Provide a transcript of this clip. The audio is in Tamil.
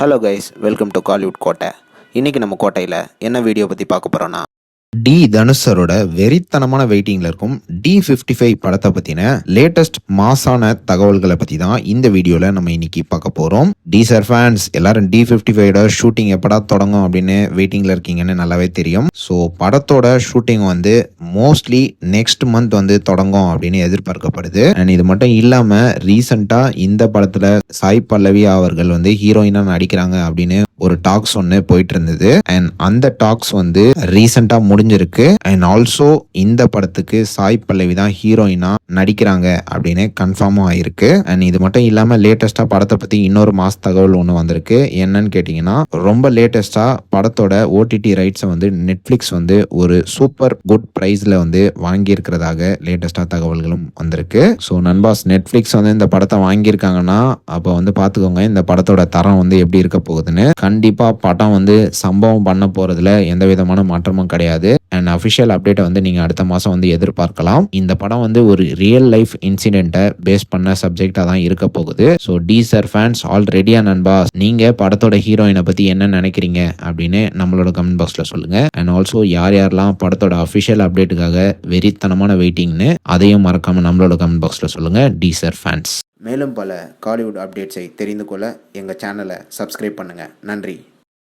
Hello guys, welcome to Kollywood கோட்டை. இன்றைக்கி நம்ம கோட்டையில் என்ன வீடியோ பற்றி பார்க்க போகிறோன்னா, தனுஷ் சரோட வெறித்தனமான வெயிட்டிங்கில் இருக்கும் D55 படத்தை பற்றின லேட்டஸ்ட் மாசான தகவல்களை பற்றி தான் இந்த வீடியோவில் நம்ம இன்னைக்கு பார்க்க போகிறோம். சார் ஃபேன்ஸ் எல்லாரும் D55 ஷூட்டிங் எப்படா தொடங்கும் அப்படின்னு வெயிட்டிங்கில் இருக்கீங்கன்னு நல்லாவே தெரியும். ஸோ படத்தோட ஷூட்டிங் வந்து மோஸ்ட்லி நெக்ஸ்ட் மந்த் வந்து தொடங்கும் அப்படின்னு எதிர்பார்க்கப்படுது. அண்ட் இது மட்டும் இல்லாமல் ரீசெண்டாக இந்த படத்தில் சாய் பல்லவி அவர்கள் வந்து ஹீரோயினாக நடிக்கிறாங்க அப்படின்னு ஒரு டாக்ஸ் ஒன்று போயிட்டு இருந்தது. அண்ட் அந்த டாக்ஸ் வந்து ரீசெண்டாக முடிஞ்சிருக்கு. அண்ட் ஆல்சோ இந்த படத்துக்கு சாய் பல்லவி தான் ஹீரோயினா நடிக்கிறாங்க அப்படின்னு கன்ஃபார்மும் ஆயிருக்கு. அண்ட் இது மட்டும் இல்லாமல் லேட்டஸ்டாக படத்தை பற்றி இன்னொரு மாஸ் தகவல் ஒன்று வந்திருக்கு. என்னன்னு கேட்டிங்கன்னா, ரொம்ப லேட்டஸ்டாக படத்தோட OTT ரைட்ஸை வந்து நெட்ஃப்ளிக்ஸ் வந்து ஒரு சூப்பர் குட் ப்ரைஸில் வந்து வாங்கியிருக்கிறதாக லேட்டஸ்டாக தகவல்களும் வந்திருக்கு. ஸோ நண்பாஸ், நெட்ஃப்ளிக்ஸ் வந்து இந்த படத்தை வாங்கியிருக்காங்கன்னா அப்போ வந்து பார்த்துக்கோங்க இந்த படத்தோட தரம் வந்து எப்படி இருக்க போகுதுன்னு. கண்டிப்பா படம் வந்து சம்பவம் பண்ண போறதுல எந்த விதமான மாற்றமும் கிடையாது. அண்ட் அஃபிஷியல் அப்டேட்டை வந்து நீங்க அடுத்த மாசம் வந்து எதிர்பார்க்கலாம். இந்த படம் வந்து ஒரு ரியல் லைஃப் இன்சிடென்ட்டை பேஸ் பண்ண சப்ஜெக்டா தான் இருக்க போகுது. ஸோ சார் ஃபேன்ஸ் ஆல் ரெடியா நண்பா, நீங்க படத்தோட ஹீரோயினை பத்தி என்ன நினைக்கிறீங்க அப்படின்னு நம்மளோட கமெண்ட் பாக்ஸ்ல சொல்லுங்க. அண்ட் ஆல்சோ யார் யாரெல்லாம் படத்தோட அஃபிஷியல் அப்டேட்டுக்காக வெறித்தனமான வெயிட்டிங்னு அதையும் மறக்காம நம்மளோட கமெண்ட் பாக்ஸ்ல சொல்லுங்க சார் ஃபேன்ஸ். மேலும் பல காலிவுட் அப்டேட்ஸை தெரிந்து கொள்ள எங்கள் சேனலை சப்ஸ்கிரைப் பண்ணுங்கள். நன்றி.